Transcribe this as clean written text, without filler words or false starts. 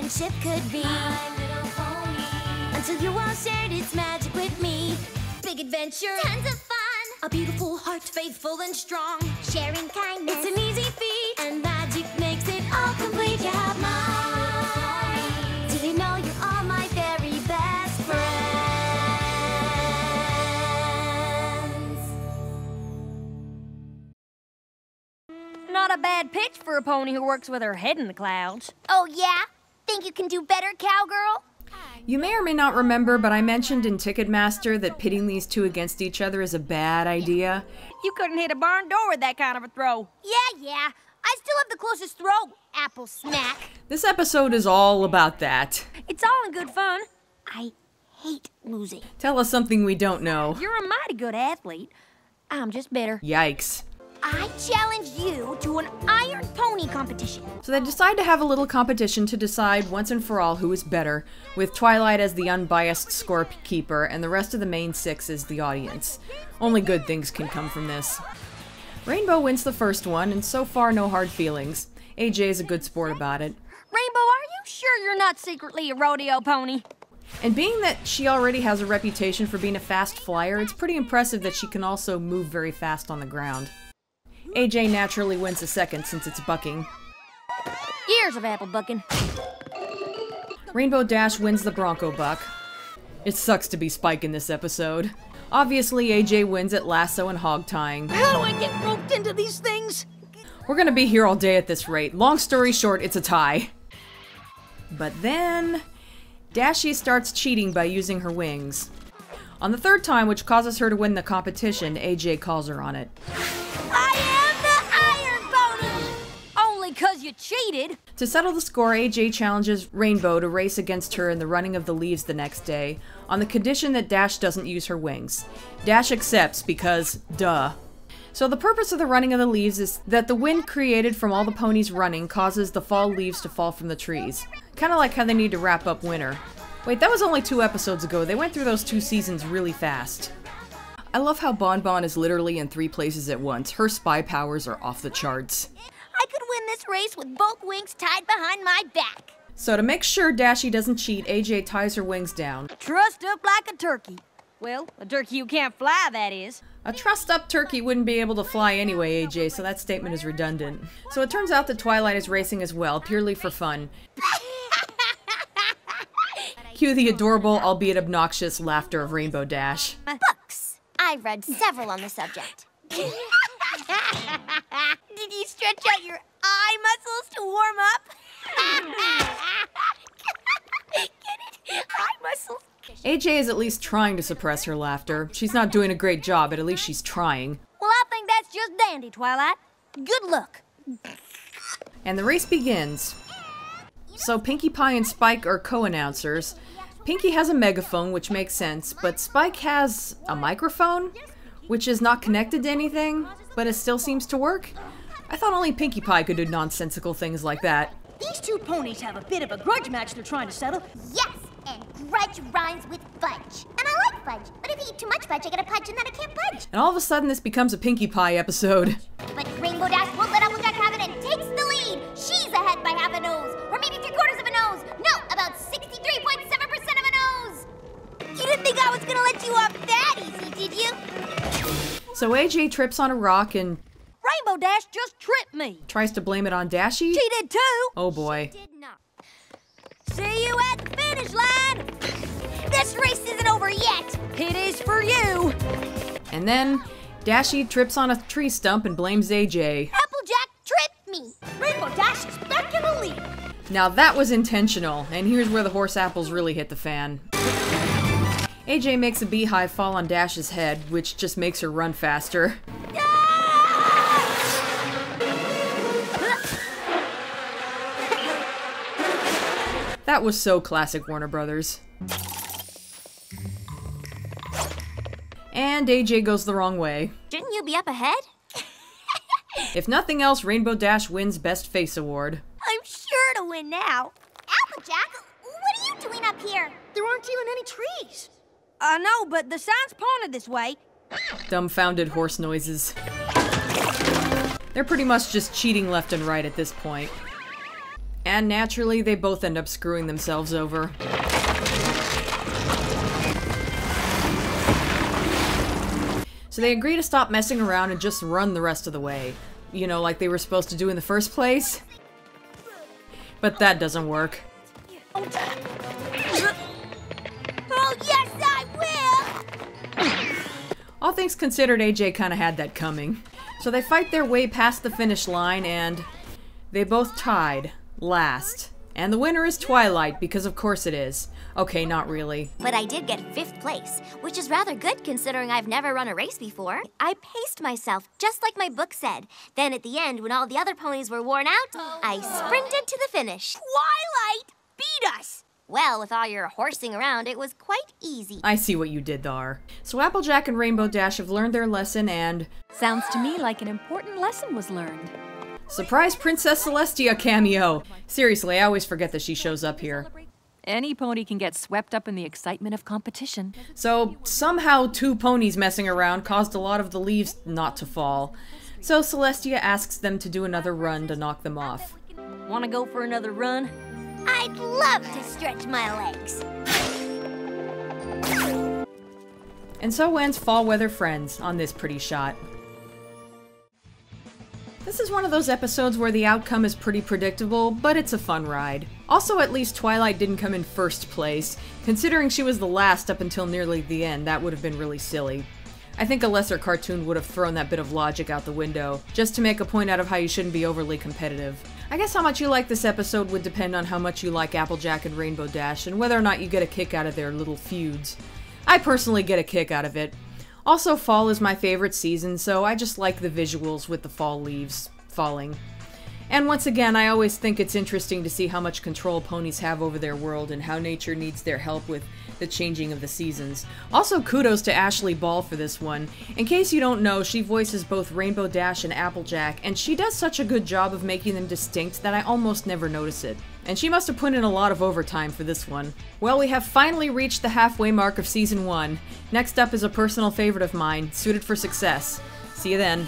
friendship could be. My Little Pony. Until you all shared its magic with me. Big adventure, tons of fun. A beautiful heart, faithful and strong. Sharing kindness, it's an easy feat. And magic makes it all complete. You have mine. Did you know you're all my very best friends? Not a bad pitch for a pony who works with her head in the clouds. Oh yeah? Think you can do better, cowgirl? You may or may not remember, but I mentioned in Ticketmaster that pitting these two against each other is a bad idea. You couldn't hit a barn door with that kind of a throw. Yeah. I still have the closest throw, Apple Smack. This episode is all about that. It's all in good fun. I hate losing. Tell us something we don't know. You're a mighty good athlete. I'm just bitter. Yikes. I challenge you to an iron pony competition. So they decide to have a little competition to decide once and for all who is better, with Twilight as the unbiased scorekeeper and the rest of the main six as the audience. Only good things can come from this. Rainbow wins the first one, and so far no hard feelings. AJ is a good sport about it. Rainbow, are you sure you're not secretly a rodeo pony? And being that she already has a reputation for being a fast flyer, it's pretty impressive that she can also move very fast on the ground. AJ naturally wins the second since it's bucking. Years of apple bucking. Rainbow Dash wins the Bronco Buck. It sucks to be Spike in this episode. Obviously, AJ wins at lasso and hog tying. How do I get roped into these things? We're gonna be here all day at this rate. Long story short, it's a tie. But then, Dashie starts cheating by using her wings. On the third time, which causes her to win the competition, AJ calls her on it. Because you cheated. To settle the score, AJ challenges Rainbow to race against her in the running of the leaves the next day, on the condition that Dash doesn't use her wings. Dash accepts because, duh. So the purpose of the running of the leaves is that the wind created from all the ponies running causes the fall leaves to fall from the trees. Kinda like how they need to wrap up winter. Wait, that was only 2 episodes ago. They went through those 2 seasons really fast. I love how Bon Bon is literally in 3 places at once. Her spy powers are off the charts. I could win this race with both wings tied behind my back. So to make sure Dashie doesn't cheat, AJ ties her wings down. Trussed up like a turkey. Well, a turkey you can't fly, that is. A trussed-up turkey wouldn't be able to fly anyway, AJ, so that statement is redundant. So it turns out that Twilight is racing as well, purely for fun. Cue the adorable, albeit obnoxious, laughter of Rainbow Dash. Books. I've read several on the subject. Did you stretch out your eye muscles to warm up? Get it? Eye muscles. AJ is at least trying to suppress her laughter. She's not doing a great job, but at least she's trying. Well, I think that's just dandy, Twilight. Good luck. And the race begins. So Pinkie Pie and Spike are co-announcers. Pinkie has a megaphone, which makes sense, but Spike has a microphone, which is not connected to anything, but it still seems to work. I thought only Pinkie Pie could do nonsensical things like that. These 2 ponies have a bit of a grudge match they're trying to settle. Yes, and grudge rhymes with fudge. And I like fudge, but if you eat too much fudge, I get a pudge and then I can't fudge. And all of a sudden this becomes a Pinkie Pie episode. But Rainbow Dash won't let Applejack have it and takes the lead. She's ahead by half a nose, or maybe 3/4 of a nose. No, about 63.7% of a nose. You didn't think I was gonna let you off that easy, did you? So AJ trips on a rock and Rainbow Dash just tripped me. tries to blame it on Dashie. She did too. Oh boy. Did not. See you at the finish line. This race isn't over yet. It is for you. And then Dashie trips on a tree stump and blames AJ. Applejack tripped me. Rainbow Dash is back in the lead. Now that was intentional, and here's where the horse apples really hit the fan. AJ makes a beehive fall on Dash's head, which just makes her run faster. That was so classic Warner Brothers. And AJ goes the wrong way. Shouldn't you be up ahead? If nothing else, Rainbow Dash wins Best Face Award. I'm sure to win now. Applejack, what are you doing up here? There aren't even any trees. No, but the sign's pointed this way. Dumbfounded horse noises. They're pretty much just cheating left and right at this point. And naturally, they both end up screwing themselves over. So they agree to stop messing around and just run the rest of the way. You know, like they were supposed to do in the first place. But that doesn't work. Oh, yes, I will! All things considered, AJ kinda had that coming. So they fight their way past the finish line and they both tied last. And the winner is Twilight, because of course it is. Okay, not really. But I did get 5th place, which is rather good considering I've never run a race before. I paced myself, just like my book said. Then at the end, when all the other ponies were worn out, I sprinted to the finish. Twilight beat us! Well, with all your horsing around, it was quite easy. I see what you did there. So Applejack and Rainbow Dash have learned their lesson and... Sounds to me like an important lesson was learned. Surprise Princess Celestia cameo! Seriously, I always forget that she shows up here. Any pony can get swept up in the excitement of competition. So, somehow 2 ponies messing around caused a lot of the leaves not to fall. So Celestia asks them to do another run to knock them off. Wanna go for another run? I'd love to stretch my legs. And so ends Fall Weather Friends on this pretty shot. This is one of those episodes where the outcome is pretty predictable, but it's a fun ride. Also, at least Twilight didn't come in first place. Considering she was the last up until nearly the end, that would have been really silly. I think a lesser cartoon would have thrown that bit of logic out the window, just to make a point out of how you shouldn't be overly competitive. I guess how much you like this episode would depend on how much you like Applejack and Rainbow Dash, and whether or not you get a kick out of their little feuds. I personally get a kick out of it. Also, fall is my favorite season, so I just like the visuals with the fall leaves falling. And once again, I always think it's interesting to see how much control ponies have over their world and how nature needs their help with the changing of the seasons. Also, kudos to Ashley Ball for this one. In case you don't know, she voices both Rainbow Dash and Applejack, and she does such a good job of making them distinct that I almost never notice it. And she must have put in a lot of overtime for this one. Well, we have finally reached the halfway mark of Season 1. Next up is a personal favorite of mine, Suited for Success. See you then.